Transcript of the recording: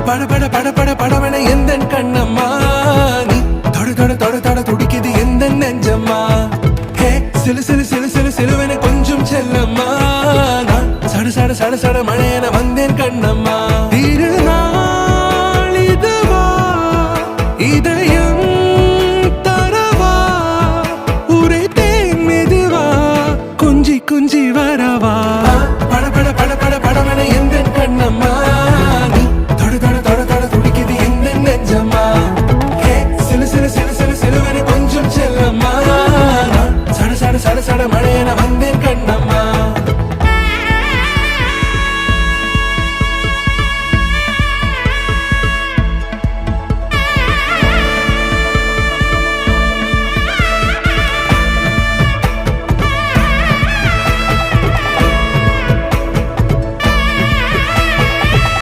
பட பட பட பட படவன எந்த கண்ணம்மா நீ தொட தொட தொட தொட துடிக்குது எந்த நெஞ்சம்மா ஹே சிலு சிலு சிலு சிலு சிலுவன கொஞ்சம் செல்லம்மா நான் சட சட சட சட மழையன